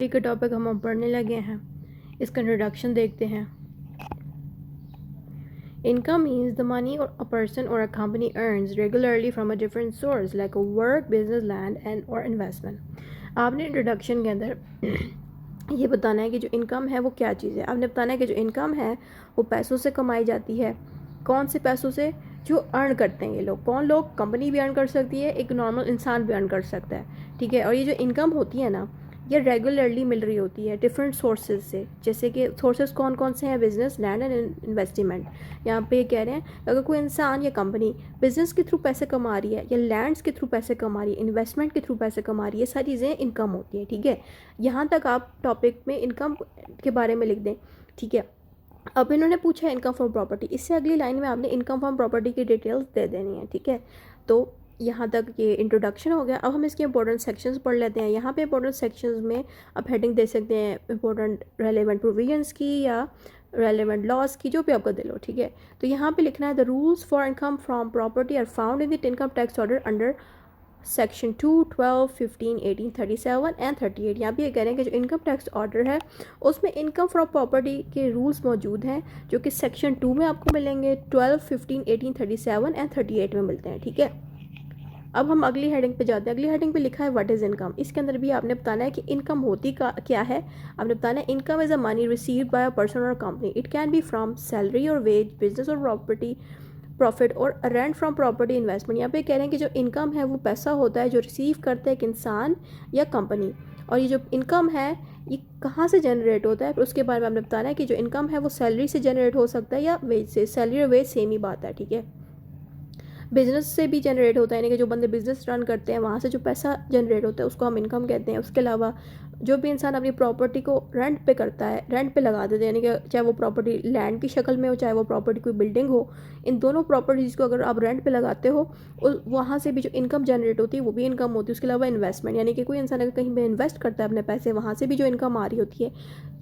का टॉपिक हम पढ़ने लगे हैं। इसका इंट्रोडक्शन देखते हैं। Income means the money or a person or a company earns regularly from a different source like a work, business, land and or investment। आपने इंट्रोडक्शन के अंदर ये बताना है कि जो इनकम है वो क्या चीज़ है। आपने बताना है कि जो इनकम है वो पैसों से कमाई जाती है। कौन से पैसों से? जो अर्न करते हैं ये लोग। कौन लोग? कंपनी भी अर्न कर सकती है, एक नॉर्मल इंसान भी अर्न कर सकता है, ठीक है। और ये जो इनकम होती है ना, ये रेगुलरली मिल रही होती है डिफरेंट सोर्सेज से। जैसे कि सोर्सेज कौन कौन से हैं? Business, land and investment. यहाँ पे कह रहे हैं अगर कोई इंसान या कंपनी बिजनेस के थ्रू पैसे कमा रही है या लैंड्स के थ्रू पैसे कमा रही है, इन्वेस्टमेंट के थ्रू पैसे कमा रही है, सारी चीज़ें इनकम होती है, ठीक है। यहाँ तक आप टॉपिक में इनकम के बारे में लिख दें, ठीक है। अब इन्होंने पूछा है इनकम फ्रॉम प्रॉपर्टी, इससे अगली लाइन में आपने इनकम फ्रॉम प्रॉपर्टी की डिटेल्स दे देनी है, ठीक है। तो यहाँ तक ये इंट्रोडक्शन हो गया। अब हम इसके इंपॉर्टेंट सेक्शंस पढ़ लेते हैं। यहाँ पे इंपॉर्टेंट सेक्शंस में आप हेडिंग दे सकते हैं इंपॉर्टेंट रेलेवेंट प्रोविजंस की या रेलेवेंट लॉज की, जो भी आपको दे लो, ठीक है। तो यहाँ पे लिखना है the rules for income from property are found in the income tax order under section 2, 12, 15, 18, 37 and 38। यहाँ पे ये कह रहे हैं कि जो इनकम टैक्स ऑर्डर है उसमें इनकम फ्रॉम प्रॉपर्टी के रूल्स मौजूद हैं, जो कि सेक्शन 2 में आपको मिलेंगे, 12, 15, 18, 37 एंड 38 में मिलते हैं, ठीक है। अब हम अगली हेडिंग पे जाते हैं। अगली हेडिंग पे लिखा है व्हाट इज़ इनकम। इसके अंदर भी आपने बताना है कि इनकम होती का क्या है। आपने बताना है income is a money received by a person और company. It can be from salary और वेज, बिजनेस और प्रॉपर्टी प्रॉफिट और रेंट फ्रॉम प्रॉपर्टी इन्वेस्टमेंट। यहाँ पे कह रहे हैं कि जो इनकम है वो पैसा होता है जो रिसीव करता है एक इंसान या कंपनी। और ये जो इनकम है ये कहाँ से जनरेट होता है, फिर उसके बारे में आपने बताना है कि जो इनकम है वो सैलरी से जनरेट हो सकता है या वेज से। सैलरी और वेज सेम ही बात है, ठीक है। बिजनेस से भी जनरेट होता है, यानी कि जो बंदे बिजनेस रन करते हैं वहाँ से जो पैसा जनरेट होता है उसको हम इनकम कहते हैं। उसके अलावा जो भी इंसान अपनी प्रॉपर्टी को रेंट पे करता है, रेंट पे लगा देते हैं, यानी कि चाहे वो प्रॉपर्टी लैंड की शक्ल में हो, चाहे वो प्रॉपर्टी कोई बिल्डिंग हो, इन दोनों प्रॉपर्टीज़ को अगर आप रेंट पे लगाते हो वहाँ से भी जो इनकम जनरेट होती है वो भी इनकम होती है। उसके अलावा इन्वेस्टमेंट, यानी कि कोई इंसान अगर कहीं पर इन्वेस्ट करता है अपने पैसे, वहाँ से भी जो इनकम आ रही होती है,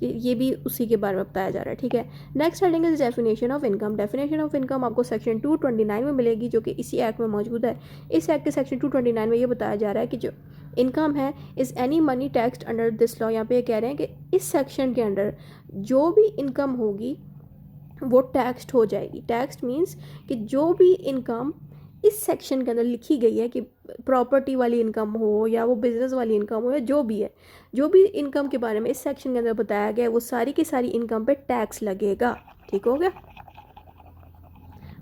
ये भी उसी के बारे में बताया जा रहा है, ठीक है। Next heading is definition of income. Definition of income आपको सेक्शन 229 में मिलेगी, जो कि इसी एक्ट में मौजूद है। इस एक्ट के सेक्शन 229 में ये बताया जा रहा है कि जो इनकम है is any money taxed under this law. यहाँ पे ये कह रहे हैं कि इस सेक्शन के अंडर जो भी इनकम होगी वो टैक्सड हो जाएगी। टैक्सड मीन्स कि जो भी इनकम इस सेक्शन के अंदर लिखी गई है, कि प्रॉपर्टी वाली इनकम हो या वो बिजनेस वाली इनकम हो या जो भी है, जो भी इनकम के बारे में इस सेक्शन के अंदर बताया गया है वो सारी की सारी इनकम पे टैक्स लगेगा, ठीक हो गया।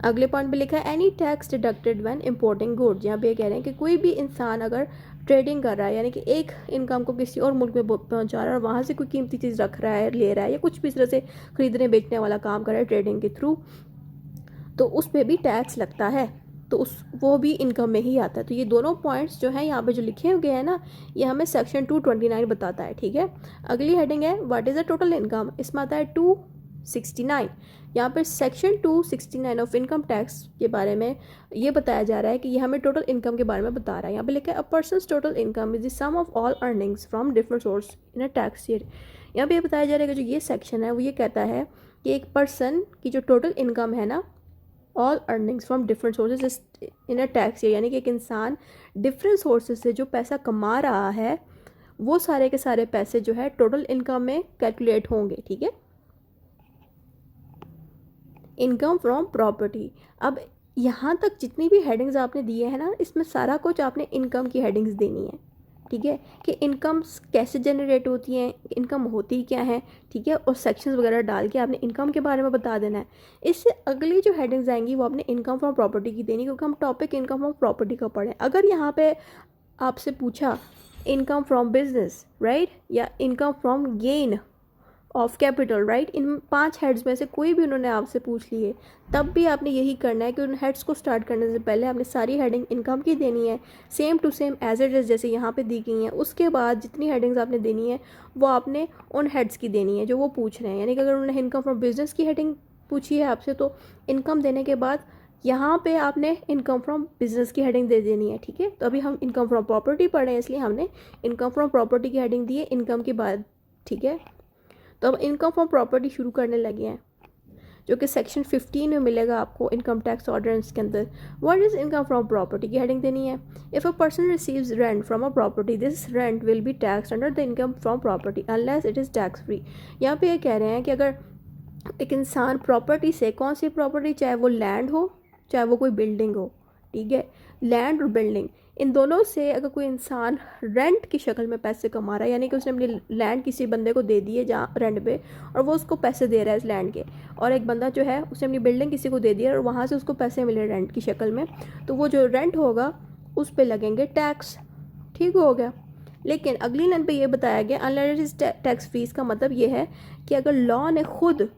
अगले पॉइंट पे लिखा है any tax deducted when importing goods. यहाँ पे कह रहे हैं कि कोई भी इंसान अगर ट्रेडिंग कर रहा है, यानी कि एक इनकम को किसी और मुल्क में पहुंचा रहा है और वहाँ से कोई कीमती चीज़ रख रहा है, ले रहा है, या कुछ भी इस तरह से खरीदने बेचने वाला काम कर रहा है ट्रेडिंग के थ्रू, तो उस पर भी टैक्स लगता है। तो उस वो भी इनकम में ही आता है। तो ये दोनों पॉइंट्स जो हैं यहाँ पे जो लिखे हुए हैं ना, ये हमें सेक्शन 229 बताता है, ठीक है। अगली हेडिंग है what is the total income. इसमें आता है 269। यहाँ पर सेक्शन 269 ऑफ इनकम टैक्स के बारे में ये बताया जा रहा है कि ये हमें टोटल इनकम के बारे में बता रहा है। यहाँ पे लिखा है a person's total income is the sum of all earnings from different source in a tax year. यहाँ पे ये बताया जा रहा है कि जो ये सेक्शन है वो ये कहता है कि एक पर्सन की जो टोटल इनकम है ना, all earnings from different sources in a tax year, यानी कि एक इंसान डिफरेंट सोर्सेज से जो पैसा कमा रहा है वो सारे के सारे पैसे जो है टोटल इनकम में कैलकुलेट होंगे, ठीक है। Income from property. अब यहाँ तक जितनी भी हेडिंग्स आपने दिए हैं ना, इसमें सारा कुछ आपने इनकम की हेडिंग्स देनी है, ठीक है, कि इनकम्स कैसे जनरेट होती हैं, इनकम होती क्या है, ठीक है, और सेक्शंस वगैरह डाल के आपने इनकम के बारे में बता देना है। इससे अगली जो हेडिंग्स आएंगी वो आपने इनकम फ्रॉम प्रॉपर्टी की देनी, क्योंकि हम टॉपिक इनकम फ्रॉम प्रॉपर्टी का पढ़ें। अगर यहाँ पे आपसे पूछा इनकम फ्रॉम बिजनेस, राइट, या income from gain of capital, right, in 5 heads में से कोई भी उन्होंने आपसे पूछ लिए, तब भी आपने यही करना है कि उन हेड्स को स्टार्ट करने से पहले आपने सारी हेडिंग इनकम की देनी है, same to same as it is जैसे यहाँ पे दी गई हैं। उसके बाद जितनी हेडिंग्स आपने देनी है वो आपने उन हेड्स की देनी है जो वो पूछ रहे हैं। यानी कि अगर उन्होंने इनकम फ्रॉम बिजनेस की हेडिंग पूछी है आपसे, तो इनकम देने के बाद यहाँ पे आपने इनकम फ्रॉम बिजनेस की हेडिंग दे देनी है, ठीक है। तो अभी हम इनकम फ्रॉम प्रॉपर्टी पढ़ रहे हैं, इसलिए हमने इनकम फ्रॉम प्रॉपर्टी की हेडिंग दी है इनकम के बाद, ठीक है। तो अब इनकम फ्रॉम प्रॉपर्टी शुरू करने लगे हैं। जो कि सेक्शन 15 में मिलेगा आपको इनकम टैक्स ऑर्डिनेंस के अंदर। What is income from property की हेडिंग देनी है। If a person receives rent from a property this rent will be tax under the income from property unless it is tax free. यहाँ पे ये कह रहे हैं कि अगर एक इंसान प्रॉपर्टी से, कौन सी प्रॉपर्टी, चाहे वो लैंड हो चाहे वो कोई बिल्डिंग हो, ठीक है, लैंड और बिल्डिंग, इन दोनों से अगर कोई इंसान रेंट की शक्ल में पैसे कमा रहा है, यानी कि उसने अपनी लैंड किसी बंदे को दे दी है जहाँ रेंट पे, और वो उसको पैसे दे रहा है इस लैंड के, और एक बंदा जो है उसने अपनी बिल्डिंग किसी को दे दी है और वहाँ से उसको पैसे मिले रेंट की शक्ल में, तो वो जो रेंट होगा उस पर लगेंगे टैक्स। ठीक हो गया। लेकिन अगली लाइन पे ये बताया गया अनलिमिटेड टैक्स फीस का मतलब ये है कि अगर लॉ ने खुद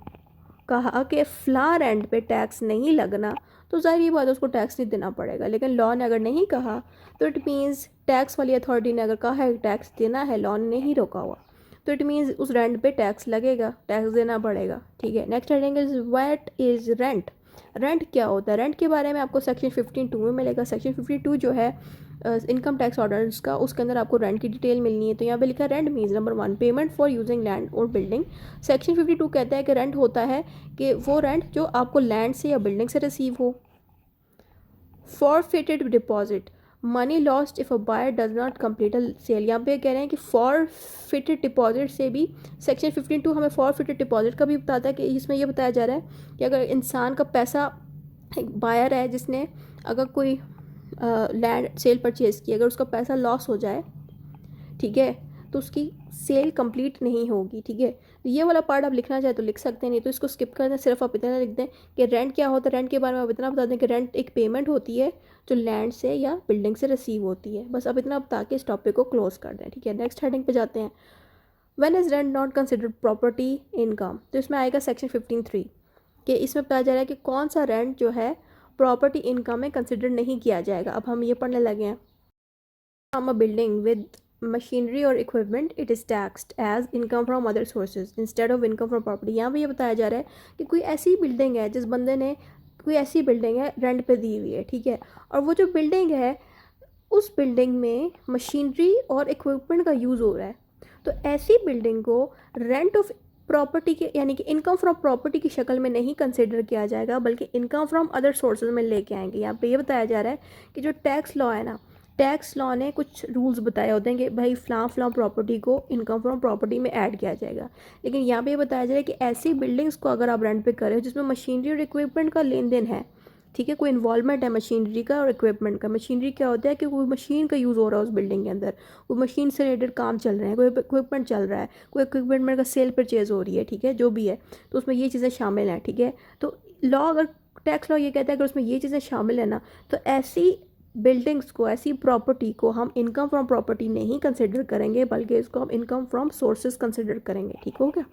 कहा कि फ़लाँ रेंट पे टैक्स नहीं लगना, तो ज़ाहिर बात है उसको टैक्स नहीं देना पड़ेगा। लेकिन लॉ ने अगर नहीं कहा तो इट मीन्स टैक्स वाली अथॉरिटी ने अगर कहा है टैक्स देना है, लॉ ने नहीं रोका हुआ, तो इट मीन्स उस रेंट पे टैक्स लगेगा, टैक्स देना पड़ेगा। ठीक है। Next heading is what is rent. Rent क्या होता है। रेंट के बारे में आपको सेक्शन 52 में मिलेगा। सेक्शन 52 जो है इनकम टैक्स ऑर्डर्स का, उसके अंदर आपको रेंट की डिटेल मिलनी है। तो यहाँ पे लिखा है rent means number 1 payment for using land और बिल्डिंग। सेक्शन 52 कहता है कि रेंट होता है कि वो रेंट जो आपको लैंड से या बिल्डिंग से रिसीव हो। Forfeited deposit money lost if a buyer does not complete a sale. यहाँ पे कह रहे हैं कि फॉरफिटेड डिपॉजिट से भी सेक्शन 52 हमें फॉरफिटेड डिपॉजिट का भी बताता है कि इसमें यह बताया जा रहा है कि अगर इंसान का पैसा, एक बायर है जिसने अगर कोई लैंड सेल परचेज़ की, अगर उसका पैसा लॉस हो जाए, ठीक है, तो उसकी सेल कंप्लीट नहीं होगी। ठीक है। तो ये वाला पार्ट आप लिखना चाहे तो लिख सकते हैं, नहीं तो इसको स्किप कर दें। सिर्फ आप इतना लिख दें कि रेंट क्या होता है। रेंट के बारे में आप इतना बता दें कि रेंट एक पेमेंट होती है जो लैंड से या बिल्डिंग से रिसीव होती है। बस अब इतना बता के इस टॉपिक को क्लोज कर दें। ठीक है। नेक्स्ट हेडिंग पे जाते हैं। When is rent not considered property income. तो इसमें आएगा सेक्शन 15(3) कि इसमें बताया जा रहा है कि कौन सा रेंट जो है प्रॉपर्टी इनकम में कंसिडर नहीं किया जाएगा। अब हम ये पढ़ने लगे हैं। From a building with machinery और equipment it is taxed as income from other sources instead of income from property. यहाँ पे ये बताया जा रहा है कि कोई ऐसी बिल्डिंग है जिस बंदे ने, कोई ऐसी बिल्डिंग है रेंट पे दी हुई है, ठीक है, और वो जो बिल्डिंग है उस बिल्डिंग में मशीनरी और इक्विपमेंट का यूज़ हो रहा है, तो ऐसी बिल्डिंग को रेंट ऑफ प्रॉपर्टी के, यानी कि इनकम फ्रॉम प्रॉपर्टी की शक्ल में नहीं कंसिडर किया जाएगा, बल्कि इनकम फ्रॉम अदर सोर्सेज में लेके आएंगे। यहाँ पे ये बताया जा रहा है कि जो टैक्स लॉ है ना, टैक्स लॉ ने कुछ रूल्स बताए होते हैं कि भाई फ़लाँ प्रॉपर्टी को इनकम फ्रॉम प्रॉपर्टी में ऐड किया जाएगा। लेकिन यहाँ पे ये बताया जा रहा है कि ऐसी बिल्डिंग्स को अगर आप रेंट पे करें जिसमें मशीनरी और इक्विपमेंट का लेन देन है, ठीक है, कोई इन्वॉल्वमेंट है मशीनरी का और इक्विपमेंट का। मशीनरी क्या होता है कि कोई मशीन का यूज़ हो रहा है उस बिल्डिंग के अंदर, कोई मशीन से रिलेटेड काम चल रहे हैं, कोई इक्विपमेंट चल रहा है, कोई इक्विपमेंट का सेल परचेज हो रही है, ठीक है, जो भी है, तो उसमें ये चीज़ें शामिल हैं। ठीक है। तो लॉ, अगर टैक्स लॉ ये कहता है अगर उसमें ये चीज़ें शामिल है ना, तो ऐसी बिल्डिंग्स को, ऐसी प्रॉपर्टी को हम इनकम फ्रॉम प्रॉपर्टी नहीं कंसिडर करेंगे, बल्कि इसको हम इनकम फ्रॉम सोर्सेज कंसिडर करेंगे। ठीक हो गया।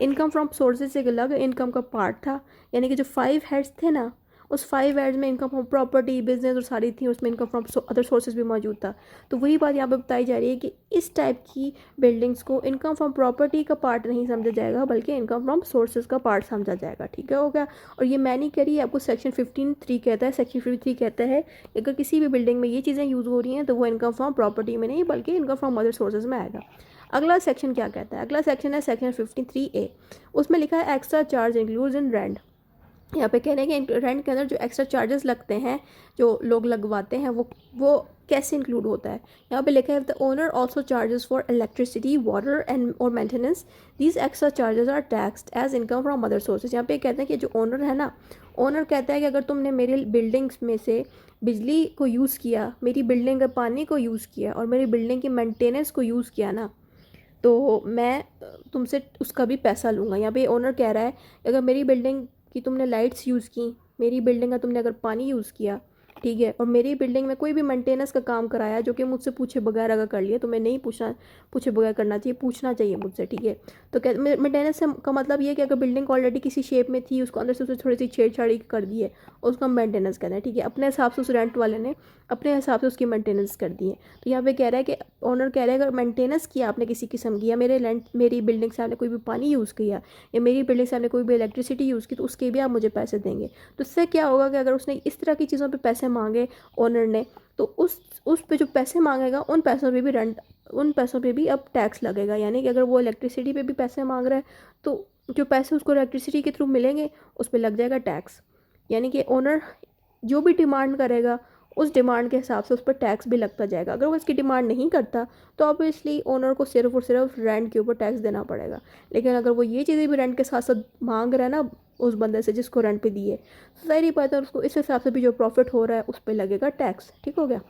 इनकम फ्रॉम सोर्सेज एक अलग इनकम का पार्ट था, यानी कि जो 5 हेड्स थे ना, उस 5 हेड्स में इनकम फ्रॉम प्रॉपर्टी, बिजनेस और सारी थी, उसमें इनकम फ्रॉम अदर सोर्सेज भी मौजूद था। तो वही बात यहाँ पे बताई जा रही है कि इस टाइप की बिल्डिंग्स को इनकम फ्रॉम प्रॉपर्टी का पार्ट नहीं समझा जाएगा, बल्कि इनकम फ्रॉम सोर्सेज का पार्ट समझा जाएगा। ठीक है, हो गया। और ये मैं नहीं कह रही, आपको सेक्शन 15(3) कहता है। सेक्शन 53 कहता है कि अगर किसी भी बिल्डिंग में ये चीज़ें यूज़ हो रही हैं तो वो इनकम फ्रॉम प्रॉपर्टी में नहीं, बल्कि इनकम फ्रॉम अदर सोर्सेज में आएगा। अगला सेक्शन क्या कहता है। अगला सेक्शन है सेक्शन 53(a). उसमें लिखा है एक्स्ट्रा चार्ज इंक्लूड्स इन रेंट। यहाँ पे कह रहे हैं कि रेंट के अंदर जो एक्स्ट्रा चार्जेस लगते हैं, जो लोग लगवाते हैं, वो कैसे इंक्लूड होता है। यहाँ पे लिखा है the owner also charges for electricity, water and और maintenance, these extra charges are taxed as income from other sources. यहाँ पे कहते हैं कि जो ओनर है ना, ओनर कहता है कि अगर तुमने मेरी बिल्डिंग्स में से बिजली को यूज़ किया, मेरी बिल्डिंग के पानी को यूज़ किया और मेरी बिल्डिंग की मेंटेनेंस को यूज़ किया ना, तो मैं तुमसे उसका भी पैसा लूँगा। यहाँ पे ओनर कह रहा है कि अगर मेरी बिल्डिंग की तुमने लाइट्स यूज़ की, मेरी बिल्डिंग का तुमने अगर पानी यूज़ किया, ठीक है, और मेरी बिल्डिंग में कोई भी मेंटेनेंस का काम कराया जो कि मुझसे पूछे बगैर अगर कर लिया, तो मैं नहीं पूछे बगैर करना चाहिए, पूछना चाहिए मुझसे। ठीक है। तो क्या मेंटेनेंस का मतलब ये है कि अगर बिल्डिंग ऑलरेडी किसी शेप में थी, उसको अंदर से उसे थोड़ी सी छेड़छाड़ी कर दी है, उसका मेंटेनेंस कहते हैं। ठीक है। अपने हिसाब से उस रेंट वाले ने अपने हिसाब से उसकी मेंटेनेंस कर दी है। तो यहाँ पे कह रहा है कि ओनर कह रहा है अगर मेंटेनेंस किया आपने किसी किस्म की, या मेरी बिल्डिंग से आपने कोई भी पानी यूज़ किया, या मेरी बिल्डिंग से आपने कोई भी इलेक्ट्रिसिटी यूज़ की, तो उसके भी आप मुझे पैसे देंगे। तो इससे क्या होगा कि अगर उसने इस तरह की चीज़ों पे पैसे मांगे ओनर ने, तो उस पे जो पैसे मांगेगा उन पैसों पे भी अब टैक्स लगेगा। यानी कि अगर वो इलेक्ट्रिसिटी पे भी पैसे मांग रहा है, तो जो पैसे उसको इलेक्ट्रिसिटी के थ्रू मिलेंगे उस पर लग जाएगा टैक्स, यानी कि ओनर जो भी डिमांड करेगा उस डिमांड के हिसाब से उस पर टैक्स भी लगता जाएगा। अगर वो इसकी डिमांड नहीं करता तो ऑब्वियसली ओनर को सिर्फ और सिर्फ रेंट के ऊपर टैक्स देना पड़ेगा। लेकिन अगर वो ये चीज़ें भी रेंट के साथ साथ मांग रहा है ना उस बंदे से जिसको रेंट पे दिए, तो ज़ाहिर बात है उसको इस हिसाब से भी जो प्रॉफिट हो रहा है उस पर लगेगा टैक्स। ठीक हो गया,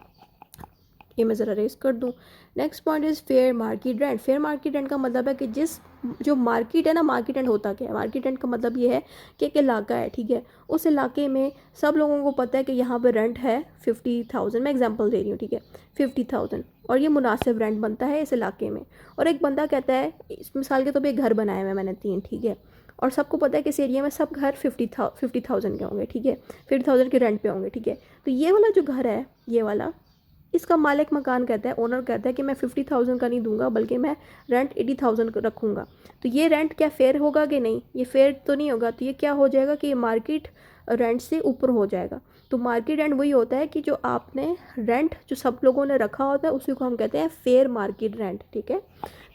ये मैं ज़रा रेस कर दूँ। Next point is fair market rent. Fair market rent का मतलब है कि जिस जो मार्केट है ना, मार्केट रेंट होता क्या है? मार्केट रेंट का मतलब ये है कि एक इलाका है, ठीक है, उस इलाके में सब लोगों को पता है कि यहाँ पे रेंट है 50,000, मैं एग्जांपल दे रही हूँ, ठीक है, 50,000, और ये मुनासिब रेंट बनता है इस इलाके में। और एक बंदा कहता है, इस मिसाल के तौर पर एक घर बनाए हुए मैंने 3, ठीक है, और सबको पता है कि इस एरिया में सब घर 50,000 के होंगे, ठीक है, 50,000 के रेंट पे होंगे, ठीक है। तो ये वाला जो घर है, ये वाला, इसका मालिक मकान कहता है, ओनर कहता है कि मैं 50,000 का नहीं दूंगा बल्कि मैं रेंट 80,000 रखूँगा। तो ये रेंट क्या फेयर होगा कि नहीं? ये फेयर तो नहीं होगा। तो ये क्या हो जाएगा कि ये मार्केट रेंट से ऊपर हो जाएगा। तो मार्केट रेंट वही होता है कि जो आपने रेंट जो सब लोगों ने रखा होता है उसी को हम कहते हैं फेयर मार्केट रेंट। ठीक है,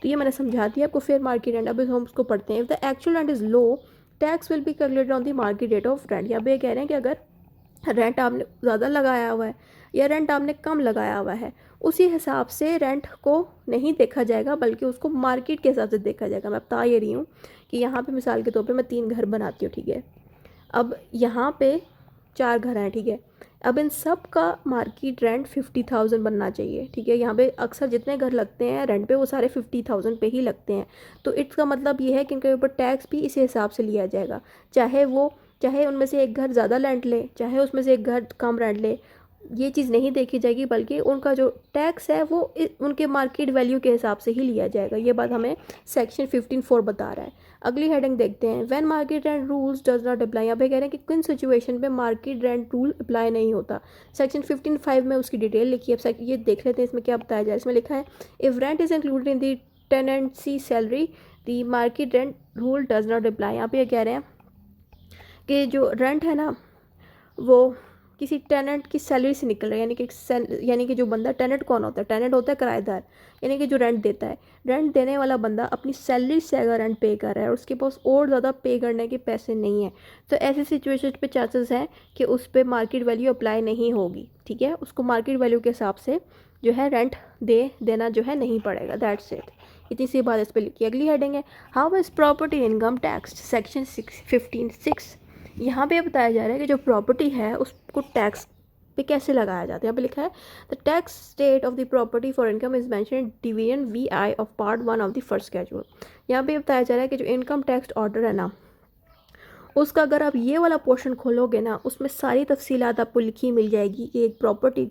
तो ये मैंने समझा दिया आपको फेयर मार्केट रेंट। अब हम उसको पढ़ते हैं। If the actual rent is low, tax will be calculated on the market rate of rent. यहाँ पे ये कह रहे हैं कि अगर रेंट आपने ज़्यादा लगाया हुआ है या रेंट आपने कम लगाया हुआ है, उसी हिसाब से रेंट को नहीं देखा जाएगा बल्कि उसको मार्केट के हिसाब से देखा जाएगा। मैं बता ये रही हूँ कि यहाँ पे मिसाल के तौर पे मैं 3 घर बनाती हूँ, ठीक है, अब यहाँ पे 4 घर हैं, ठीक है, अब इन सब का मार्केट रेंट 50,000 बनना चाहिए, ठीक है। यहाँ पे अक्सर जितने घर लगते हैं रेंट पे वो सारे 50,000 पे ही लगते हैं। तो इसका मतलब ये है कि इनके ऊपर टैक्स भी इसी हिसाब से लिया जाएगा, चाहे उनमें से एक घर ज़्यादा रेंट ले, चाहे उसमें से एक घर कम रेंट ले, ये चीज़ नहीं देखी जाएगी बल्कि उनका जो टैक्स है वो उनके मार्केट वैल्यू के हिसाब से ही लिया जाएगा। ये बात हमें सेक्शन 15(4) बता रहा है। अगली हेडिंग देखते हैं, when market rent rules does not apply. यहाँ पे कह रहे हैं कि किन सिचुएशन पे मार्केट रेंट रूल अप्लाई नहीं होता। सेक्शन 15(5) में उसकी डिटेल लिखी है। अब ये देख लेते हैं इसमें क्या बताया जाए। इसमें लिखा है, if rent is included in the tenancy salary the market rent rule does not apply. यहाँ पे कह रहे हैं कि जो रेंट है ना वो किसी टेनेंट की सैलरी से निकल रहा है, यानी कि जो बंदा, टेनेंट कौन होता है? टेनेंट होता है किराएदार, यानी कि जो रेंट देता है। रेंट देने वाला बंदा अपनी सैलरी से अगर रेंट पे कर रहा है और उसके पास और ज़्यादा पे करने के पैसे नहीं है, तो ऐसी सिचुएशन पे चांसेस हैं कि उस पर मार्केट वैल्यू अप्लाई नहीं होगी, ठीक है। उसको मार्केट वैल्यू के हिसाब से जो है रेंट देना जो है नहीं पड़ेगा। दैट्स इट, इतनी सी बात इस पर लिखी। अगली हेडिंग है, how is property income tax. Section 15(6) यहाँ पे बताया जा रहा है कि जो प्रॉपर्टी है उसको टैक्स पे कैसे लगाया जाता है। यहाँ पे लिखा है, the tax state of the property for income is mentioned division VI of part 1 of the first schedule. यहाँ पे बताया जा रहा है कि जो इनकम टैक्स ऑर्डर है ना, उसका अगर आप ये वाला पोर्शन खोलोगे ना, उसमें सारी तफसीलात आपको लिखी मिल जाएगी कि एक प्रॉपर्टी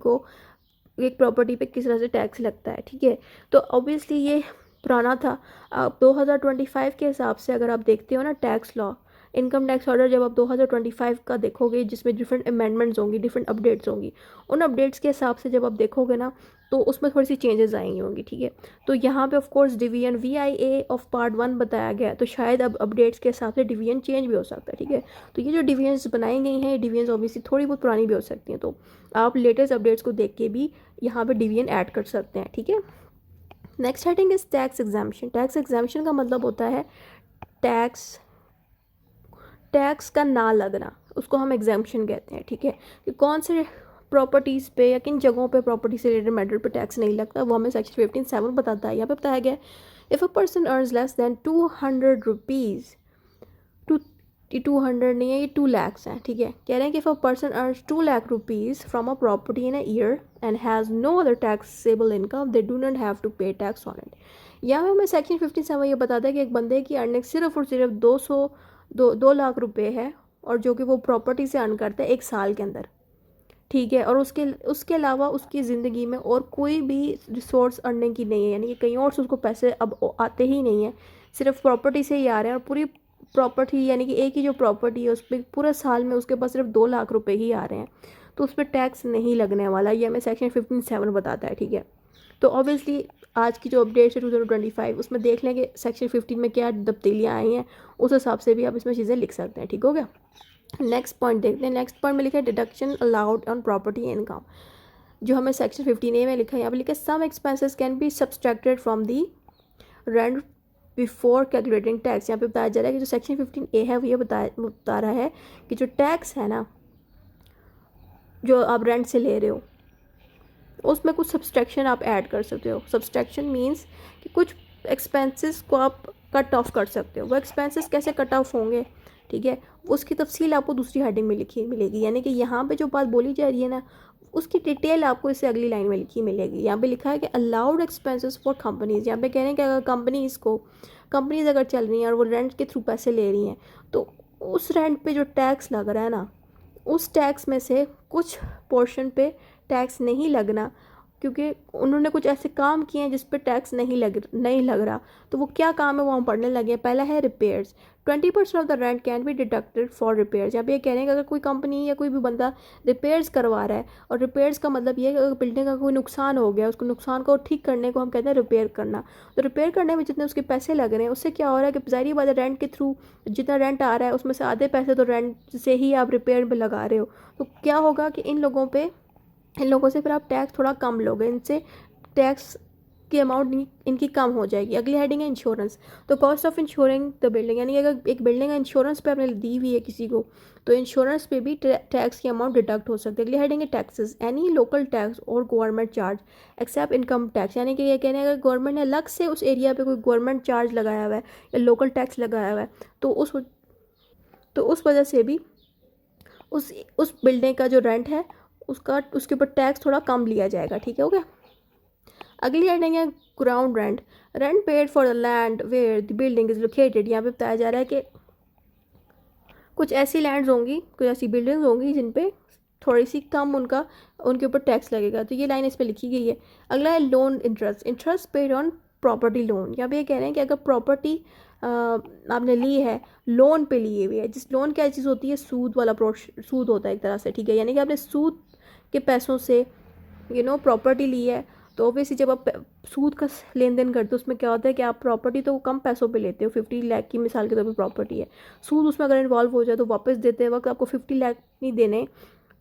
पे किस तरह से टैक्स लगता है, ठीक है। तो ऑब्वियसली ये पुराना था। अब 2025 के हिसाब से अगर आप देखते हो ना tax law, income tax order जब आप 2025 का देखोगे जिसमें डिफरेंट अमेंडमेंट्स होंगी, डिफरेंट अपडेट्स होंगी, उन अपडेट्स के हिसाब से जब आप देखोगे ना तो उसमें थोड़ी सी चेंजेस आएंगी होंगी, ठीक है। तो यहाँ पे of course division VIA of part 1 बताया गया है, तो शायद अब अपडेट्स के हिसाब से डिवीजन चेंज भी हो सकता है, ठीक है। तो ये जो डिवीजन्स बनाई गई हैं, ये डिवीजन्स ऑब्वियसली थोड़ी बहुत पुरानी भी हो सकती हैं, तो आप लेटेस्ट अपडेट्स को देख के भी यहाँ पर डिवीजन ऐड कर सकते हैं, ठीक है। Next heading is tax exemption. Tax exemption का मतलब होता है टैक्स का ना लगना, उसको हम एग्जाम्पशन कहते हैं, ठीक है। कि कौन से प्रॉपर्टीज़ पे या किन जगहों पे प्रॉपर्टी से रिलेटेड मैटर पे टैक्स नहीं लगता, वो हमें सेक्शन 15(7) बताता है। यहाँ पे बताया गया, if a person earns less than 200 rupees, 200 नहीं है, ये 2 लाख है, ठीक है। कह रहे हैं कि if a person earns 2 lakh rupees from a property in a year and has no other taxable income, they do not have to pay tax on it. यहाँ हमें सेक्शन 15(7) ये बताता है कि एक बंदे की अर्निंग सिर्फ और सिर्फ 2 लाख रुपए है, और जो कि वो प्रॉपर्टी से अर्न करता है 1 साल के अंदर, ठीक है। और उसके अलावा उसकी ज़िंदगी में और कोई भी रिसोर्स अर्निंग की नहीं है, यानी कि कहीं और से उसको पैसे अब आते ही नहीं है, सिर्फ प्रॉपर्टी से ही आ रहे हैं। और पूरी प्रॉपर्टी यानी कि एक ही जो प्रॉपर्टी है उस पर पूरे साल में उसके पास सिर्फ 2 लाख रुपए ही आ रहे हैं, तो उस पर टैक्स नहीं लगने वाला। ये हमें सेक्शन 15(7) बताता है, ठीक है। तो ऑब्वियसली आज की जो अपडेट्स है 2025, उसमें देख लें कि सेक्शन 15 में क्या तब्दीलियाँ आई हैं, उस हिसाब से भी आप इसमें चीज़ें लिख सकते हैं, ठीक हो गया। नेक्स्ट पॉइंट देखते हैं। नेक्स्ट पॉइंट में लिखा है deduction allowed on property income, जो हमें सेक्शन 15A में लिखा है। यहाँ पर लिखा है, some expenses can be subtracted from the rent before calculating tax. यहाँ पे बताया जा रहा है कि जो सेक्शन 15A है वो ये बता रहा है कि जो टैक्स है ना जो आप रेंट से ले रहे हो उसमें कुछ सब्सट्रैक्शन आप ऐड कर सकते हो। सब्सट्रैक्शन मीन्स कि कुछ एक्सपेंसेस को आप कट ऑफ कर सकते हो। वो एक्सपेंसेस कैसे कट ऑफ होंगे, ठीक है, उसकी तफसील आपको दूसरी हेडिंग में लिखी मिलेगी। यानी कि यहाँ पे जो बात बोली जा रही है ना उसकी डिटेल आपको इससे अगली लाइन में लिखी मिलेगी। यहाँ पे लिखा है कि अलाउड एक्सपेंसेस फॉर कंपनीज। यहाँ पे कह रहे हैं कि अगर कंपनीज अगर चल रही हैं और वो रेंट के थ्रू पैसे ले रही हैं तो उस रेंट पे जो टैक्स लग रहा है ना उस टैक्स में से कुछ पोर्शन पे टैक्स नहीं लगना, क्योंकि उन्होंने कुछ ऐसे काम किए हैं जिस पे टैक्स नहीं लग रहा। तो वो क्या काम है वो हम पढ़ने लगे हैं। पहला है repairs. 20% of the rent can be deducted for repairs. यहाँ पे ये कह रहे हैं कि अगर कोई कंपनी या कोई भी बंदा रिपेयर्स करवा रहा है, और रिपेयर्स का मतलब ये है कि अगर बिल्डिंग का कोई नुकसान हो गया उसको नुकसान को ठीक करने को हम कहते हैं रिपेयर करना। तो रिपेयर करने में जितने उसके पैसे लग रहे हैं उससे क्या हो रहा है कि ज़ाहिर बात है रेंट के थ्रू जितना रेंट आ रहा है उसमें से आधे पैसे तो रेंट से ही आप रिपेयर में लगा रहे हो। तो क्या होगा कि इन लोगों से फिर आप टैक्स थोड़ा कम लोगे, इनसे टैक्स की अमाउंट इनकी कम हो जाएगी। अगली हेडिंग है इंश्योरेंस। तो cost of ensuring the building, यानी कि अगर एक बिल्डिंग का इंश्योरेंस पे आपने दी हुई है किसी को तो इंश्योरेंस पे भी टैक्स की अमाउंट डिडक्ट हो सकती है। अगली हेडिंग है टैक्सेस। एनी लोकल टैक्स और government charge except income tax, यानी कि ये कहने अगर गवर्नमेंट ने अलग से उस एरिया पे कोई गवर्नमेंट चार्ज लगाया हुआ है या लोकल टैक्स लगाया हुआ है तो उस वजह से भी उस बिल्डिंग का जो रेंट है उसके ऊपर टैक्स थोड़ा कम लिया जाएगा। ठीक है, हो गया। अगली हेडिंग है ground rent. Rent paid for the land where the building is located. यहाँ पे बताया जा रहा है कि कुछ ऐसी लैंड्स होंगी, कुछ ऐसी बिल्डिंग्स होंगी जिन पे थोड़ी सी कम उनके ऊपर टैक्स लगेगा। तो ये लाइन इस पर लिखी गई है। अगला है loan interest paid on property loan. यहाँ पे ये कह रहे हैं कि अगर प्रॉपर्टी आपने ली है लोन पे लिए हुई है, जिस लोन क्या चीज़ होती है सूद वाला सूद होता है एक तरह से, ठीक है, यानी कि आपने सूद के पैसों से प्रॉपर्टी ली है। तो ऑब्वियसली जब आप सूद का लेन देन करते हो उसमें क्या होता है कि आप प्रॉपर्टी तो कम पैसों पे लेते हो। 50 लाख की मिसाल के तौर पे प्रॉपर्टी है, सूद उसमें अगर इन्वॉल्व हो जाए तो वापस देते वक्त आपको 50 लाख नहीं देने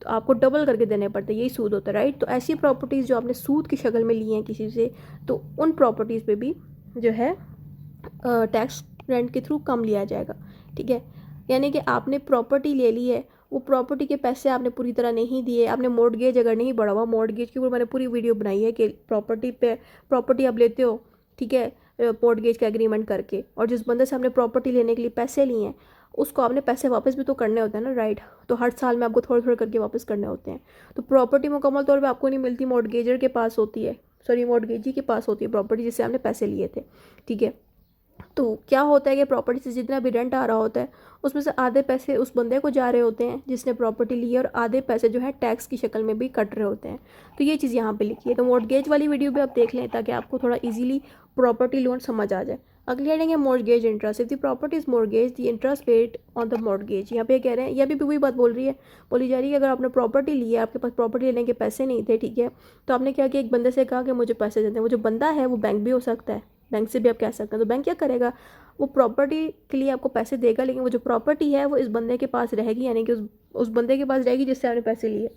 तो आपको डबल करके देने पड़ते हैं, यही सूद होता है, राइट। तो ऐसी प्रॉपर्टीज़ जो आपने सूद की शक्ल में ली हैं किसी से तो उन प्रॉपर्टीज़ पे भी जो है टैक्स रेंट के थ्रू कम लिया जाएगा। ठीक है, यानी कि आपने प्रॉपर्टी ले ली है, वो प्रॉपर्टी के पैसे आपने पूरी तरह नहीं दिए, आपने मॉर्गेज अगर नहीं बढ़ा हुआ, मॉर्गेज के ऊपर मैंने पूरी वीडियो बनाई है कि प्रॉपर्टी आप लेते हो, ठीक है, मॉर्गेज का एग्रीमेंट करके, और जिस बंदे से आपने प्रॉपर्टी लेने के लिए पैसे लिए हैं उसको आपने पैसे वापस भी तो करने होते हैं ना, राइट। तो हर साल में आपको थोड़े थोड़े करके वापस करने होते हैं। तो प्रॉपर्टी मुकम्मल तौर पर आपको नहीं मिलती, मॉर्गेजर के पास होती है, मॉर्गेजी के पास होती है प्रॉपर्टी जिससे आपने पैसे लिए थे। ठीक है, तो क्या होता है कि प्रॉपर्टी से जितना भी रेंट आ रहा होता है उसमें से आधे पैसे उस बंदे को जा रहे होते हैं जिसने प्रॉपर्टी ली है, और आधे पैसे जो है टैक्स की शक्ल में भी कट रहे होते हैं। तो ये चीज़ यहाँ पे लिखी है। तो मॉर्गेज वाली वीडियो भी आप देख लें ताकि आपको थोड़ा इजीली प्रॉपर्टी लोन समझ आ जाए। अगली हेडिंग है mortgage interest. If the property is mortgage the interest paid on the mortgage. यहाँ पे कह रहे हैं, यह भी वही बात बोली जा रही है कि अगर आपने प्रॉपर्टी ली है, आपके पास प्रॉपर्टी लेने के पैसे नहीं थे, ठीक है, तो आपने क्या किया, एक बंदे से कहा कि मुझे पैसे देते हैं। वो जो बंदा है वो बैंक भी हो सकता है, बैंक से भी आप कह सकते हैं। तो बैंक क्या करेगा, वो प्रॉपर्टी के लिए आपको पैसे देगा, लेकिन वो जो प्रॉपर्टी है वो इस बंदे के पास रहेगी, यानी कि उस बंदे के पास रहेगी जिससे आपने पैसे लिए,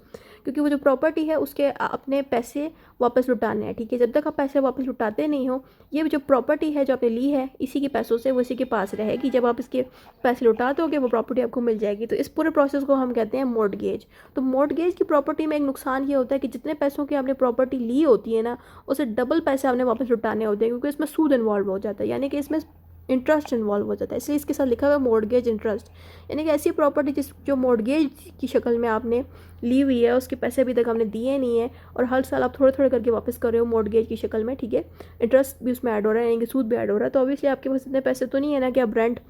क्योंकि वो जो प्रॉपर्टी है उसके अपने पैसे वापस लुटाने हैं। ठीक है, जब तक आप पैसे वापस लुटाते नहीं हो, ये जो प्रॉपर्टी है जो आपने ली है इसी के पैसों से वो इसी के पास रहेगी। जब आप इसके पैसे लुटा दोगे वो प्रॉपर्टी आपको मिल जाएगी। तो इस पूरे प्रोसेस को हम कहते हैं मॉर्गेज। तो मॉर्गेज की प्रॉपर्टी में एक नुकसान ये होता है कि जितने पैसों की आपने प्रॉपर्टी ली होती है ना उससे डबल पैसे आपने वापस लुटाने होते हैं, क्योंकि इसमें सूद इन्वॉल्व हो जाता है, यानी कि इसमें इंटरेस्ट इन्वॉल्व हो जाता है। इसलिए इसके साथ लिखा हुआ है मॉर्गेज इंटरेस्ट, यानी कि ऐसी प्रॉपर्टी जो मॉर्गेज की शक्ल में आपने ली हुई है, उसके पैसे अभी तक आपने दिए नहीं है और हर साल आप थोड़े थोड़े करके वापस कर रहे हो मॉर्गेज की शक्ल में। ठीक है, इंटरेस्ट भी उसमें ऐड हो रहा है, यानी कि सूद भी ऐड हो रहा है। तो ऑब्वियसली आपके पास इतने पैसे तो नहीं है ना कि आप रेंट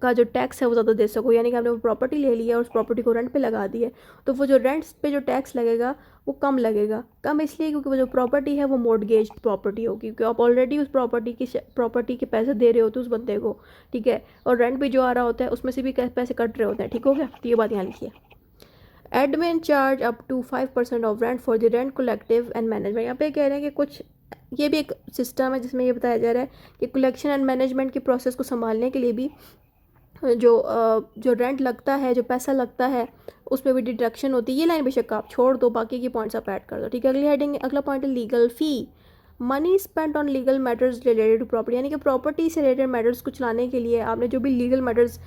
का जो टैक्स है वो ज़्यादा दे सको, यानी कि आपने वो प्रॉपर्टी ले ली है और उस प्रॉपर्टी को रेंट पे लगा दी है, तो वो जो रेंट पे जो टैक्स लगेगा वो कम लगेगा। कम इसलिए क्योंकि वो जो प्रॉपर्टी है वो मॉर्गेज प्रॉपर्टी होगी, क्योंकि आप ऑलरेडी उस प्रॉपर्टी के पैसे दे रहे होते उस बंदे को। ठीक है, और रेंट भी जो आ रहा होता है उसमें से भी पैसे कट रहे होते हैं। ठीक हो गया, तो ये बात यहाँ लिखिए। Admin charge up to 5% of rent for the rent collective and management. यहाँ पे कह रहे हैं कि कुछ ये भी एक सिस्टम है जिसमें ये बताया जा रहा है कि कलेक्शन एंड मैनेजमेंट के प्रोसेस को संभालने के लिए भी जो रेंट लगता है, जो पैसा लगता है, उसमें भी डिडक्शन होती है। ये लाइन बेशक आप छोड़ दो, बाकी की पॉइंट्स आप ऐड कर दो। ठीक है, अगली हेडिंग, अगला पॉइंट है legal fee. Money spent on legal matters related to property, यानी कि प्रॉपर्टी से रिलेटेड मैटर्स को चलाने के लिए आपने जो भी लीगल मैटर्स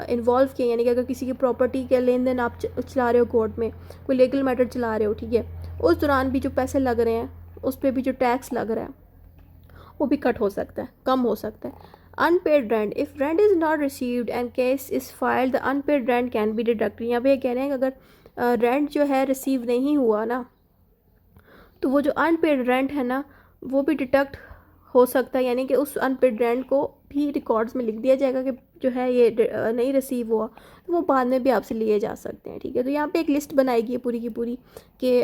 इन्वॉल्व किए, यानी कि अगर किसी की प्रॉपर्टी के लेन देन आप चला रहे हो कोर्ट में, कोई लीगल मैटर चला रहे हो, ठीक है, उस दौरान भी जो पैसे लग रहे हैं उस पर भी जो टैक्स लग रहा है वो भी कट हो सकता है, कम हो सकता है. Unpaid rent, if rent is not received and case is filed the unpaid rent can be deducted. यहाँ पे ये कह रहे हैं कि अगर रेंट जो है रिसीव नहीं हुआ ना, तो वो जो अनपेड रेंट है ना वो भी डिडक्ट हो सकता है, यानी कि उस अनपेड रेंट को भी रिकॉर्ड्स में लिख दिया जाएगा कि जो है ये नहीं रिसीव हुआ, तो वो बाद में भी आपसे लिए जा सकते हैं. ठीक है, तो यहाँ पे एक लिस्ट बनाएगी पूरी की पूरी कि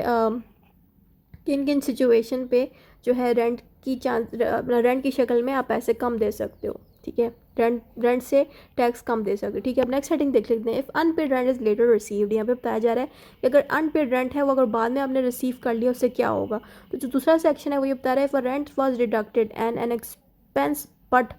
किन किन सिचुएशन पे जो है रेंट की शक्ल में आप पैसे कम दे सकते हो. ठीक है, रेंट से टैक्स कम दे सकते हो. ठीक है, अब नेक्स्ट हेडिंग देख लेते हैं. If unpaid rent is later received, यहाँ पे बताया जा रहा है कि अगर अनपेड रेंट है वो अगर बाद में आपने रिसीव कर लिया उससे क्या होगा. तो जो दूसरा सेक्शन है वो ये बता रहा है, for rent was deducted and an expense but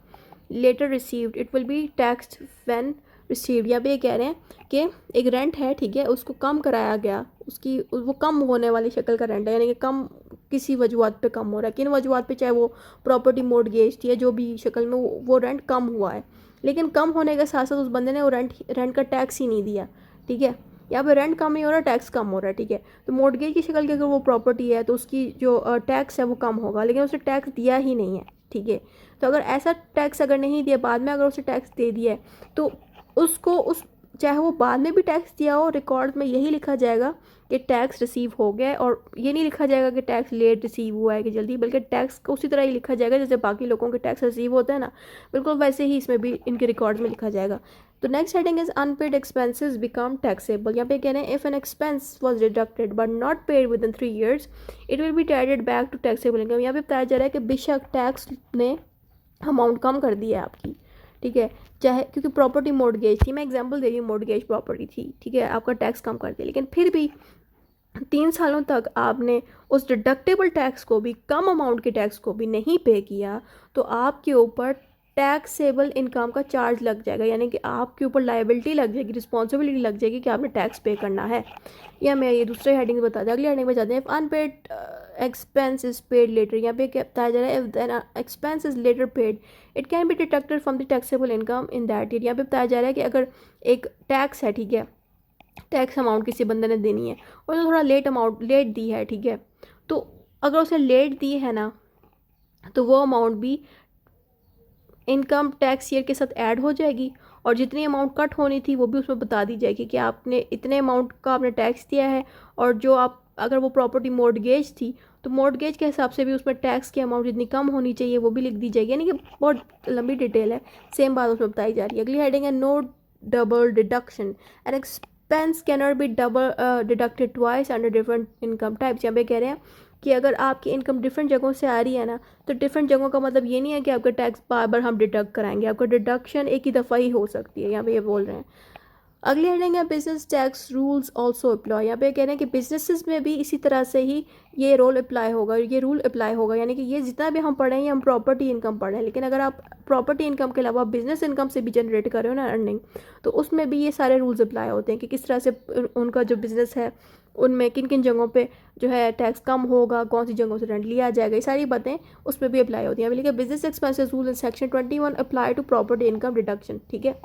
later received it will B taxed when received. यहाँ पे ये कह रहे हैं कि एक रेंट है, ठीक है, उसको कम कराया गया, उसकी वो कम होने वाली शक्ल का रेंट है, यानी कि कम किसी वजूहत पे कम हो रहा है. किन वजूहत पे, चाहे वो प्रॉपर्टी मॉर्गेज थी या जो भी शक्ल में वो रेंट कम हुआ है, लेकिन कम होने के साथ साथ उस बंदे ने वो रेंट का टैक्स ही नहीं दिया. ठीक है, यहाँ पे रेंट कम ही हो रहा है, टैक्स कम हो रहा है. ठीक है, तो मॉर्गेज की शक्ल की अगर वो प्रॉपर्टी है तो उसकी जो टैक्स है वो कम होगा, लेकिन उसने टैक्स दिया ही नहीं है. ठीक है, तो अगर ऐसा टैक्स अगर नहीं दिया, बाद में अगर उसे टैक्स दे दिया है, तो उसको उस चाहे वो बाद में भी टैक्स दिया हो, रिकॉर्ड में यही लिखा जाएगा कि टैक्स रिसीव हो गया है, और ये नहीं लिखा जाएगा कि टैक्स लेट रिसीव हुआ है कि जल्दी, बल्कि टैक्स को उसी तरह ही लिखा जाएगा जैसे बाकी लोगों के टैक्स रिसीव होता है ना, बिल्कुल वैसे ही इसमें भी इनके रिकॉर्ड में लिखा जाएगा. तो next heading is unpaid expenses become taxable. यहाँ पे कह रहे हैं if an expense was deducted but not paid within 3 years it will be added back to taxable income. यहाँ पे बताया जा रहा है कि बेशक टैक्स ने अमाउंट कम कर दी है आपकी. ठीक है, चाहे क्योंकि प्रॉपर्टी मॉर्गेज थी, मैं एग्जांपल दे रही हूँ, मॉर्गेज प्रॉपर्टी थी, ठीक है, आपका टैक्स कम कर दिया, लेकिन फिर भी 3 सालों तक आपने उस डिडक्टेबल टैक्स को भी, कम अमाउंट के टैक्स को भी नहीं पे किया, तो आपके ऊपर टैक्सेबल इनकम का चार्ज लग जाएगा, यानी कि आपके ऊपर लाइबिलिटी लग जाएगी, रिस्पॉन्सिबिलिटी लग जाएगी कि आपने टैक्स पे करना है. या मैं ये दूसरे हेडिंग बता दें, अगली हेडिंग बताते हैं. If unpaid expense is paid later, यहाँ पे क्या बताया जा रहा है, if an expense is later paid it can be deducted from the taxable income in that year. यहाँ पे बताया जा रहा है कि अगर एक टैक्स है, ठीक है, टैक्स अमाउंट किसी बंदे ने देनी है और उसने थोड़ा लेट दी है, ठीक है, तो अगर उसने लेट दी है ना, तो वो अमाउंट भी इनकम टैक्स ईयर के साथ ऐड हो जाएगी, और जितनी अमाउंट कट होनी थी वो भी उसमें बता दी जाएगी कि आपने इतने अमाउंट का आपने टैक्स दिया है, और जो आप अगर वो प्रॉपर्टी मॉर्गेज थी तो मॉर्गेज के हिसाब से भी उसमें टैक्स की अमाउंट जितनी कम होनी चाहिए वो भी लिख दी जाएगी, यानी कि बहुत लंबी डिटेल है, सेम बात उसमें बताई जा रही है. अगली हेडिंग है no double deduction, an expense cannot be double deducted twice under different income types. यहाँ पे कह रहे हैं कि अगर आपकी इनकम डिफरेंट जगहों से आ रही है ना, तो डिफरेंट जगहों का मतलब ये नहीं है कि आपका टैक्स बार बार हम डिडक्ट कराएंगे, आपका डिडक्शन एक ही दफ़ा ही हो सकती है, यहाँ पे ये बोल रहे हैं. अगली हेडिंग है business tax rules also apply. यहाँ पे कह रहे हैं कि बिजनेसेस में भी इसी तरह से ही ये रोल अप्लाई होगा, ये रूल अप्लाई होगा, यानी कि ये जितना भी हम पढ़ रहे हैं हम प्रॉपर्टी इनकम पढ़ रहे हैं, लेकिन अगर आप प्रॉपर्टी इनकम के अलावा बिजनेस इनकम से भी जनरेट कर रहे हो ना अर्निंग, तो उसमें भी ये सारे रूल्स अप्लाई होते हैं कि किस तरह से उनका जो बिज़नेस है उनमें किन किन जगहों पे जो है टैक्स कम होगा, कौन सी जगहों से रेंट लिया जाएगा, ये सारी बातें उसमें भी अप्लाई होती हैं. लेकिन business expenses rule in section 21 apply to property income deduction. ठीक है,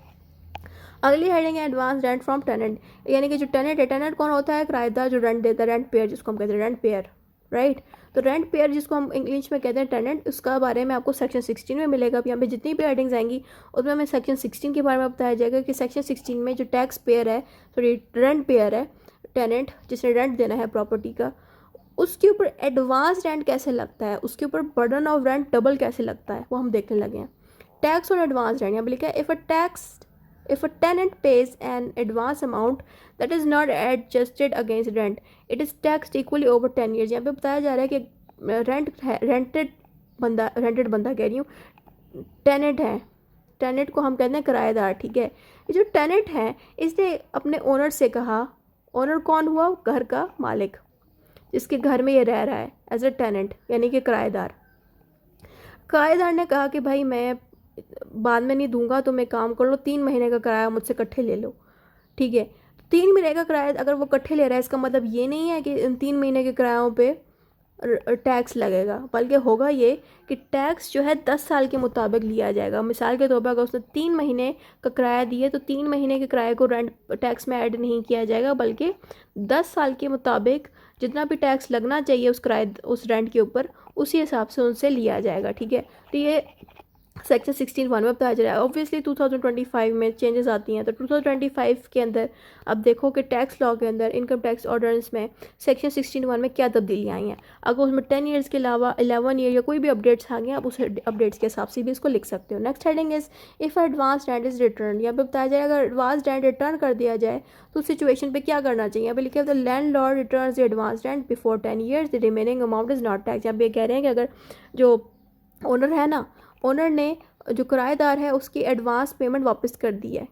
अगली हेडिंग है एडवांस रेंट फ्रॉम टेनेंट, यानी कि जो टेनेंट है, टेनेंट कौन होता है, किराएदार जो रेंट देता है, रेंट पेयर जिसको हम कहते हैं, रेंट पेयर, राइट. तो रेंट पेयर जिसको हम इंग्लिश में कहते हैं टेनेंट, उसका बारे में आपको सेक्शन 16 में मिलेगा. अब यहाँ पे जितनी भी हेडिंग्स आएंगी उसमें हमें सेक्शन 16 के बारे में बताया जाएगा कि सेक्शन 16 में जो टैक्स पेयर है, सॉरी रेंट पेयर है, टेनेंट जिसने रेंट देना है प्रॉपर्टी का, उसके ऊपर एडवांस रेंट कैसे लगता है, उसके ऊपर बर्डन ऑफ रेंट डबल कैसे लगता है, वो हम देखने लगे हैं. टैक्स और एडवांस रेंट, यहाँ पे लिखा है if a tenant pays an advance amount that is not adjusted against rent it is taxed equally over 10 years. यहाँ पे बताया जा रहा है कि रेंटेड बंदा कह रही हूँ, टेनेंट है, टेनेंट को हम कहते हैं किराएदार. ठीक है, ये जो टेनेंट है इसने अपने ओनर से कहा, ओनर कौन हुआ, घर का मालिक जिसके घर में ये रह रहा है एज अ टेनेंट, यानी कि किराएदार. किराएदार ने कहा कि भाई मैं बाद में नहीं दूंगा, तो मैं काम कर लो, 3 महीने का किराया मुझसे इकट्ठे ले लो. ठीक है, 3 महीने का किराया अगर वो इकट्ठे ले रहा है, इसका मतलब ये नहीं है कि इन 3 महीने के किरायों पे टैक्स लगेगा, बल्कि होगा ये कि टैक्स जो है 10 साल के मुताबिक लिया जाएगा। मिसाल के तौर पर अगर उसने 3 महीने का किराया दिया तो 3 महीने के किराए को रेंट टैक्स में ऐड नहीं किया जाएगा, बल्कि 10 साल के मुताबिक जितना भी टैक्स लगना चाहिए उस रेंट के ऊपर उसी हिसाब से उनसे लिया जाएगा। ठीक है, तो ये सेक्शन 16(1) में बताया जा रहा है। ऑब्वियसली 2025 में चेंजेस आती हैं, तो 2025 के अंदर अब देखो कि टैक्स लॉ के अंदर इनकम टैक्स ऑर्डिनेंस में सेक्शन 16(1) में क्या तब्दीलियाँ आई हैं। अगर उसमें 10 ईयर्स के अलावा 11 ईयर या कोई भी अपडेट्स आ गए, आप उस अपडेट्स के हिसाब से भी इसको लिख सकते हो। Next heading is if advance rent is return. यहाँ पे बताया जाएगा अगर एडवांस रेंट रिटर्न कर दिया जाए तो उस सिचुएशन पे क्या करना चाहिए। यहाँ पे लिखा है the land Lord return the advance rent before 10 years the remaining amount is not tax. यहाँ पे कह रहे हैं कि अगर जो ओनर है ना, ओनर ने जो किराएदार है उसकी एडवांस पेमेंट वापस कर दी है,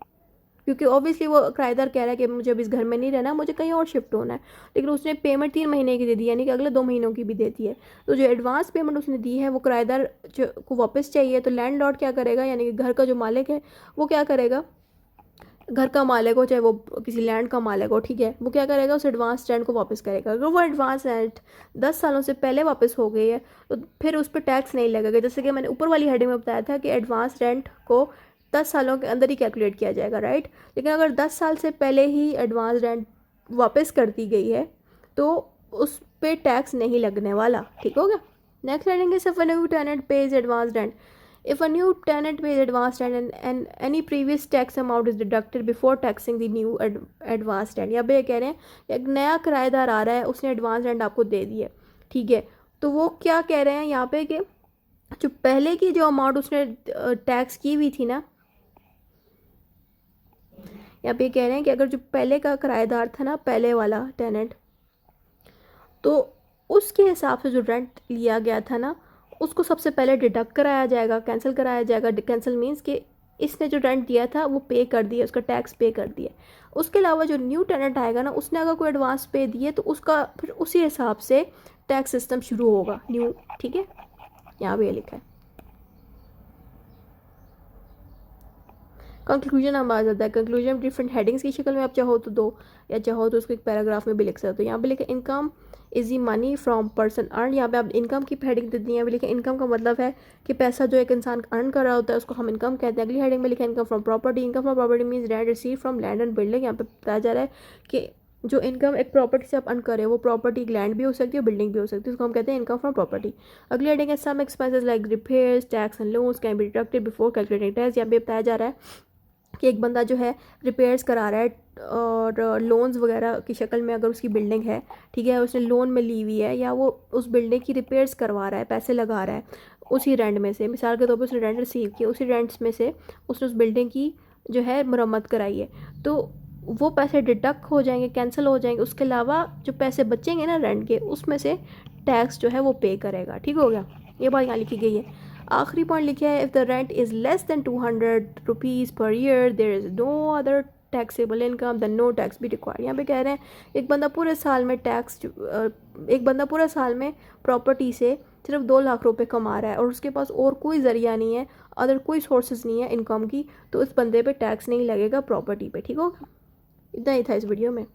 क्योंकि ऑब्वियसली वो किराएदार कह रहा है कि मुझे अब इस घर में नहीं रहना, मुझे कहीं और शिफ्ट होना है, लेकिन उसने पेमेंट 3 महीने की दे दी, यानी कि अगले 2 महीनों की भी देती है। तो जो एडवांस पेमेंट उसने दी है वो किराएदार को वापस चाहिए, तो लैंडलॉर्ड क्या करेगा, यानी कि घर का जो मालिक है वो क्या करेगा, घर का मालिक हो चाहे वो किसी लैंड का मालिक हो, ठीक है, वो क्या करेगा, उस एडवांस रेंट को वापस करेगा। अगर वो एडवांस रेंट 10 सालों से पहले वापस हो गई है तो फिर उस पर टैक्स नहीं लगेगा। जैसे कि मैंने ऊपर वाली हेडिंग में बताया था कि एडवांस रेंट को 10 सालों के अंदर ही कैलकुलेट किया जाएगा, राइट। लेकिन अगर 10 साल से पहले ही एडवांस रेंट वापस कर दी गई है तो उस पर टैक्स नहीं लगने वाला। ठीक हो गया। Next heading is if a new tenant pays advance rent. If a new tenant pays advance rent and any previous tax amount is deducted before taxing the new advance rent, या भी कह रहे हैं एक नया किराएदार आ रहा है, उसने एडवांस रेंट आपको दे दी है, ठीक है, तो वो क्या कह रहे हैं यहाँ पे कि जो पहले की जो अमाउंट उसने टैक्स की हुई थी ना, यहाँ पे कह रहे हैं कि अगर जो पहले का किराएदार था ना, पहले वाला टेनेंट, तो उसके हिसाब से जो रेंट लिया गया था ना उसको सबसे पहले डिडक्ट कराया जाएगा, कैंसिल कराया जाएगा। कैंसिल मीन्स कि इसने जो रेंट दिया था वो पे कर दिया, उसका टैक्स पे कर दिया। उसके अलावा जो न्यू टेनेंट आएगा ना, उसने अगर कोई एडवांस पे दिए तो उसका फिर उसी हिसाब से टैक्स सिस्टम शुरू होगा न्यू। ठीक है, यहाँ पे लिखा है। कंक्लूजन हम आ जाता है। कंक्लूजन डिफरेंट हेडिंग्स की शक्ल में आप चाहो तो दो, या चाहो तो उसको एक पैराग्राफ में भी लिख सकते हो। यहाँ पे लिखा income is the money from person earn. यहाँ पे आप इनकम की हेडिंग दे दी है, लिखा इनकम का मतलब है कि पैसा जो एक इंसान अर्न कर रहा होता है उसको हम इनकम कहते हैं। अगली हेडिंग में लिखा income from property. Income from property means rent receive from land and building. यहाँ पे बताया जा रहा है कि जो इनकम एक प्रॉपर्टी से आप अर्न करें वो प्रॉपर्टी लैंड भी हो सकती है, बिल्डिंग भी हो सकती है, उसको हम कहते हैं इनकम फ्रॉम प्रॉपर्टी। अगली हेडिंग है some expenses like repairs tax and loans can be deducted before calculating tax. यहाँ पे बताया जा रहा है कि एक बंदा जो है रिपेयर्स करा रहा है और लोन्स वगैरह की शक्ल में, अगर उसकी बिल्डिंग है, ठीक है, उसने लोन में ली हुई है, या वो उस बिल्डिंग की रिपेयर्स करवा रहा है, पैसे लगा रहा है उसी रेंट में से, मिसाल के तौर पर उसने रेंट रिसीव किया, उसी रेंट्स में से उसने उस बिल्डिंग की जो है मरम्मत कराई है, तो वो पैसे डिडक्ट हो जाएंगे, कैंसिल हो जाएंगे। उसके अलावा जो पैसे बचेंगे ना रेंट के, उसमें से टैक्स जो है वो पे करेगा। ठीक हो गया, ये बात यहाँ लिखी गई है। आखिरी पॉइंट लिखा है if the rent is less than 200 rupees per year there is no other taxable income then no tax भी रिक्वायर्ड। यहाँ पे कह रहे हैं एक बंदा पूरे साल में प्रॉपर्टी से सिर्फ 2 लाख रुपए कमा रहा है और उसके पास और कोई ज़रिया नहीं है, अदर कोई सोर्सेज नहीं है इनकम की, तो उस बंदे पे टैक्स नहीं लगेगा प्रॉपर्टी पे। ठीक होगा, इतना ही था इस वीडियो में।